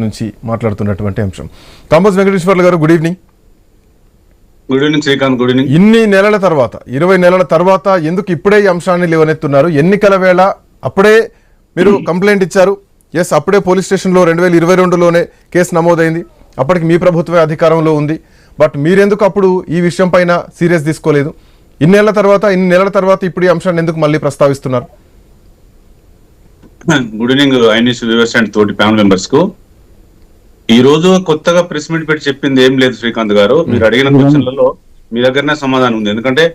నుంచి మాట్లాడుతున్నటువంటి అంశం. థామస్ వెంకటేశ్వర్లు గారు, good evening. Good evening Srikanth. Good evening. ఇన్ని నెలల తర్వాత, 20 నెలల తర్వాత ఎందుకు ఇప్పుడే ఈ అంశాన్ని లేవనెత్తున్నారు? ఎన్నికల వేళ అప్పుడే మీరు కంప్లైంట్ ఇచ్చారు. ఎస్, అప్పుడే పోలీస్ స్టేషన్లో 2022లోనే కేసు నమోదైంది. అప్పటికి మీ ప్రభుత్వమే అధికారంలో ఉంది. బట్ మీరెందుకు అప్పుడు ఈ విషయం పైన సీరియస్ తీసుకోలేదు? ఇన్ని నెలల తర్వాత ఇప్పుడు ఈ అంశాన్ని ఎందుకు మళ్ళీ ప్రస్తావిస్తున్నారు? Good evening iNews viewers and తోటి ఫ్యామిలీ మెంబర్స్ కు. ఈ రోజు కొత్తగా ప్రెస్ మీట్ పెట్టి చెప్పింది ఏం లేదు శ్రీకాంత్ గారు. మీరు అడిగిన క్వశ్చన్లలో మీ దగ్గరనే సమాధానం ఉంది. ఎందుకంటే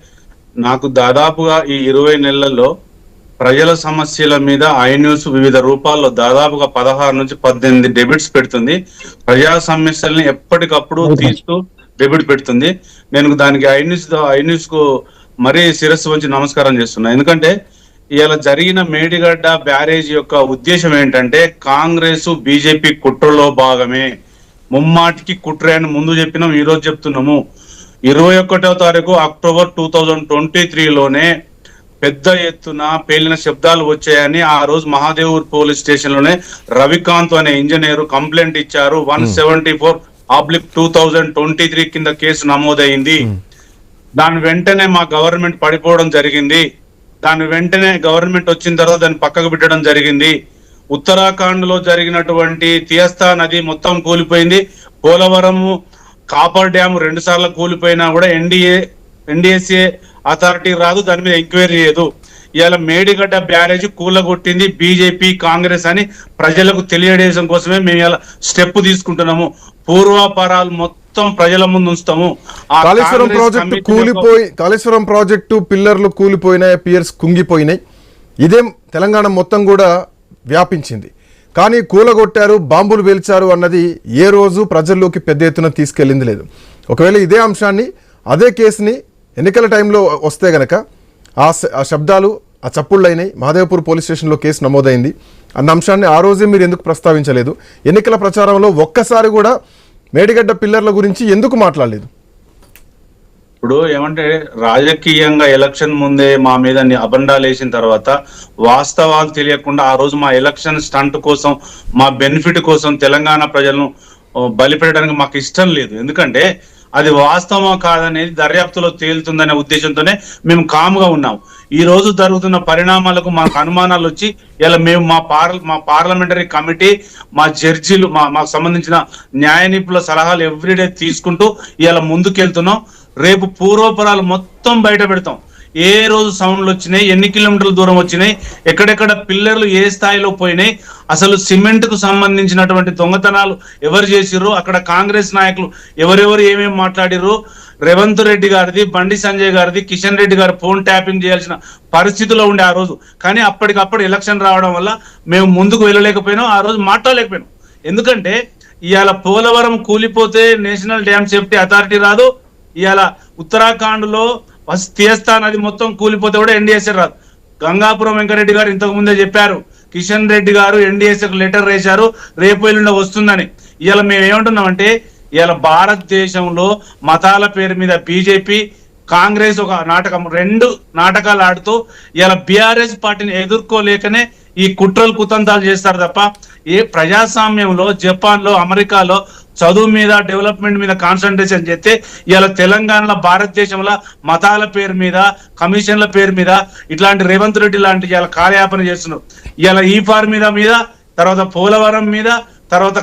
నాకు దాదాపుగా ఈ 20 నెలల్లో ప్రజల సమస్యల మీద ఐన్యూస్ వివిధ రూపాల్లో దాదాపుగా 16 నుంచి 18 డెబిట్స్ పెడుతుంది. ప్రజా సమస్యల్ని ఎప్పటికప్పుడు తీస్తూ డెబిట్ పెడుతుంది. నేను దానికి ఐన్యూస్ కు మరీ శిరస్సు వంచి నమస్కారం చేస్తున్నా. ఎందుకంటే ఇలా జరిగిన మేడిగడ్డ బ్యారేజ్ యొక్క ఉద్దేశం ఏంటంటే కాంగ్రెస్ బీజేపీ కుట్రలో భాగమే. ముమ్మాటికి కుట్రే అని ముందు చెప్పినాం, ఈ రోజు చెప్తున్నాము. 21వ తారీఖు అక్టోబర్ 2023లోనే పెద్ద ఎత్తున పేలిన శబ్దాలు వచ్చాయని ఆ రోజు మహాదేవ్పూర్ పోలీస్ స్టేషన్ లోనే రవికాంత్ అనే ఇంజనీర్ కంప్లైంట్ ఇచ్చారు. 174/2023 కింద కేసు నమోదైంది. దాని వెంటనే మా గవర్నమెంట్ పడిపోవడం జరిగింది. దాని వెంటనే గవర్నమెంట్ వచ్చిన తర్వాత దాన్ని పక్కకు పెట్టడం జరిగింది. ఉత్తరాఖండ్ లో జరిగినటువంటి తియస్తా నది మొత్తం కూలిపోయింది. పోలవరం కాపర్ డ్యామ్ 2 సార్లు కూలిపోయినా కూడా ఎన్డీఎస్ఏ అథారిటీ రాదు, దాని మీద ఎంక్వైరీ చేయదు. ఇవాళ మేడిగడ్డ బ్యారేజ్ కూలగొట్టింది బీజేపీ కాంగ్రెస్ అని ప్రజలకు తెలియజేయడం కోసమే మేము ఇలా స్టెప్ తీసుకుంటున్నాము. పూర్వాపరాలు మొత్తం ప్రజల ముందు ఉంచుతాము. కాళేశ్వరం ప్రాజెక్టు పిల్లర్లు కూలిపోయినాయి, పియర్స్ కుంగిపోయినాయి. ఇదే తెలంగాణ మొత్తం కూడా వ్యాపించింది. కానీ కూలగొట్టారు, బాంబులు పేల్చారు అన్నది ఏ రోజు ప్రజల్లోకి పెద్ద ఎత్తున తీసుకెళ్ళింది లేదు. ఒకవేళ ఇదే అంశాన్ని, అదే కేసుని ఎన్నికల టైంలో వస్తే గనక ఆ శబ్దాలు, ఆ చప్పుళ్ళు అయినాయి, మహాదేవ్పూర్ పోలీస్ స్టేషన్లో కేసు నమోదైంది అన్న అంశాన్ని ఆ రోజే మీరు ఎందుకు ప్రస్తావించలేదు? ఎన్నికల ప్రచారంలో ఒక్కసారి కూడా మేడిగడ్డ పిల్లర్ల గురించి ఎందుకు మాట్లాడలేదు? ఇప్పుడు ఏమంటే రాజకీయంగా ఎలక్షన్ ముందే మా మీద అబండాలు వేసిన తర్వాత వాస్తవాలు తెలియకుండా ఆ రోజు మా ఎలక్షన్ స్టంట్ కోసం, మా బెనిఫిట్ కోసం తెలంగాణ ప్రజలను బలిపెట్టడానికి మాకు ఇష్టం లేదు. ఎందుకంటే అది వాస్తవం కాదనేది దర్యాప్తులో తేలుతుందనే ఉద్దేశంతోనే మేము కామ్గా ఉన్నాం. ఈ రోజు జరుగుతున్న పరిణామాలకు మాకు అనుమానాలు వచ్చి ఇలా మేము మా పార్లమెంటరీ కమిటీ, మా జడ్జీలు, మాకు సంబంధించిన న్యాయ నిపుణుల సలహాలు ఎవ్రీడే తీసుకుంటూ ఇలా ముందుకెళ్తున్నాం. రేపు పూర్వపరాలు మొత్తం బయట పెడతాం. ఏ రోజు సౌండ్లు వచ్చినాయి, ఎన్ని కిలోమీటర్ల దూరం వచ్చినాయి, ఎక్కడెక్కడ పిల్లర్లు ఏ స్థాయిలో పోయినాయి, అసలు సిమెంట్ కు సంబంధించినటువంటి దొంగతనాలు ఎవరు చేసిర్రు, అక్కడ కాంగ్రెస్ నాయకులు ఎవరెవరు ఏమేమి మాట్లాడిర్రు, రేవంత్ రెడ్డి గారిది, బండి సంజయ్ గారిది, కిషన్ రెడ్డి గారు ఫోన్ ట్యాపింగ్ చేయాల్సిన పరిస్థితిలో ఉండే ఆ రోజు. కానీ అప్పటికప్పుడు ఎలక్షన్ రావడం వల్ల మేము ముందుకు వెళ్ళలేకపోయినాం, ఆ రోజు మాట్లాడలేకపోయినాం. ఎందుకంటే ఇవాళ పోలవరం కూలిపోతే నేషనల్ డ్యామ్ సేఫ్టీ అథారిటీ రాదు, ఇవాళ ఉత్తరాఖండ్ లో తీస్తా నది మొత్తం కూలిపోతే కూడా ఎన్డీఎస్ఏ రాదు. గంగాపురం వెంకరెడ్డి గారు ఇంతకు ముందే చెప్పారు, కిషన్ రెడ్డి గారు ఎన్డీఎస్ఏకు లెటర్ వేశారు, రేపు ఎల్లుండి వస్తుందని. ఇవాళ మేము ఏమంటున్నామంటే ఇవాళ భారతదేశంలో మతాల పేరు మీద బీజేపీ కాంగ్రెస్ ఒక నాటకం, 2 నాటకాలు ఆడుతూ ఇవాళ బీఆర్ఎస్ పార్టీని ఎదుర్కోలేకనే ఈ కుట్రలు కుతంత్రాలు చేస్తారు తప్ప ఏ ప్రజాస్వామ్యంలో, జపాన్ లో, అమెరికాలో చదువు మీద, డెవలప్మెంట్ మీద కాన్సన్ట్రేషన్ చేస్తే ఇవాళ తెలంగాణలో, భారతదేశంలో మతాల పేరు మీద, కమిషన్ల పేరు మీద ఇట్లాంటి రేవంత్ రెడ్డి లాంటి ఇవాళ కార్యాపన చేస్తున్నారు. ఇవాళ ఈ ఫార్ మీద, తర్వాత పోలవరం మీద, తర్వాత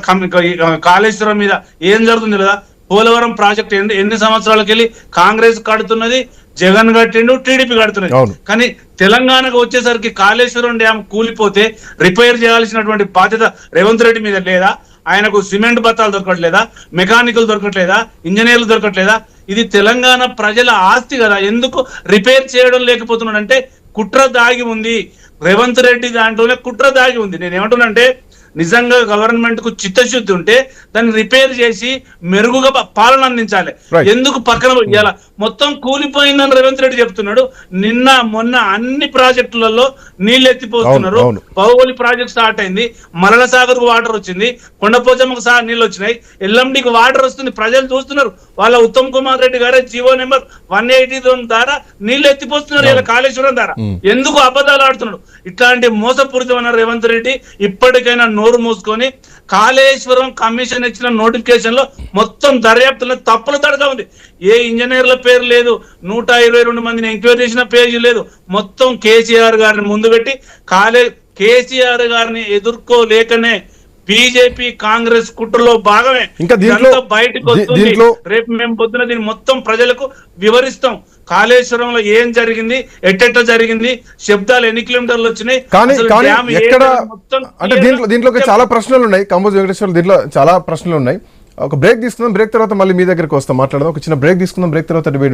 కాళేశ్వరం మీద ఏం జరుగుతుంది కదా. పోలవరం ప్రాజెక్ట్ ఎన్ని సంవత్సరాలకి వెళ్ళి కాంగ్రెస్ కడుతున్నది, జగన్ కట్టిండు, టీడీపీ కడుతున్నది. కానీ తెలంగాణకు వచ్చేసరికి కాళేశ్వరం డ్యామ్ కూలిపోతే రిపేర్ చేయాల్సినటువంటి బాధ్యత రేవంత్ రెడ్డి మీద లేదా? ఆయనకు సిమెంట్ బత్తాలు దొరకట్లేదా? మెకానికల్ దొరకట్లేదా? ఇంజనీర్లు దొరకట్లేదా? ఇది తెలంగాణ ప్రజల ఆస్తి కదా, ఎందుకు రిపేర్ చేయడం లేకపోతున్నాడు అంటే కుట్ర దాగి ఉంది. రేవంత్ రెడ్డి దాంట్లోనే కుట్ర దాగి ఉంది. నేను ఏమంటున్నానంటే నిజంగా గవర్నమెంట్ కు చిత్తశుద్ధి ఉంటే దాన్ని రిపేర్ చేసి మెరుగుగా పాలన అందించాలి. ఎందుకు పక్కన ఇవాళ మొత్తం కూలిపోయిందని రేవంత్ రెడ్డి చెప్తున్నాడు. నిన్న మొన్న అన్ని ప్రాజెక్టులలో నీళ్లు ఎత్తిపోతున్నారు. బాహుబలి ప్రాజెక్ట్ స్టార్ట్ అయింది, మరల సాగర్ కు వాటర్ వచ్చింది, కొండపోచమ్మకు నీళ్ళు వచ్చినాయి, ఎల్లండికి వాటర్ వస్తుంది, ప్రజలు చూస్తున్నారు. వాళ్ళ ఉత్తమ్ కుమార్ రెడ్డి గారే జీవో నెంబర్ 180 ద్వారా నీళ్లు ఎత్తిపోస్తున్నారు ఇలా కాళేశ్వరం ద్వారా. ఎందుకు అబద్ధాలు ఆడుతున్నాడు? ఇట్లాంటి మోసపూరితమైన రేవంత్ రెడ్డి ఇప్పటికైనా నోరు మూసుకొని కాళేశ్వరం కమిషన్ ఇచ్చిన నోటిఫికేషన్ లో మొత్తం దర్యాప్తులో తప్పుల తడగా ఉంది. ఏ ఇంజనీర్ల పేరు లేదు, 122 మందిని ఎంక్వైరీ చేసిన పేజీ లేదు. మొత్తం కేసీఆర్ గారిని ముందు పెట్టి కేసీఆర్ గారిని ఎదుర్కోలేకనే బీజేపీ కాంగ్రెస్ కుట్రలో భాగమే ఇంకా దీంట్లో బయటకు వస్తుంది. రేపు మేము పొద్దున దీన్ని మొత్తం ప్రజలకు వివరిస్తాం. కాళేశ్వరంలో ఏం జరిగింది, ఎట్టెట్ట జరిగింది, శబ్దాలు ఎన్ని కిలోమీటర్లు వచ్చినాయి, కానీ ఎక్కడ అంటే మొత్తం దీంట్లో చాలా ప్రశ్నలు ఉన్నాయి. కంబోజ్ వెంకటేశ్వర దీంట్లో చాలా ప్రశ్నలు ఉన్నాయి. ఒక బ్రేక్ తీసుకుందాం. బ్రేక్ తర్వాత మళ్ళీ మీ దగ్గరికి వస్తాం, మాట్లాడదాం. ఒక చిన్న బ్రేక్ తీసుకుందాం. బ్రేక్ తర్వాత డిబేట్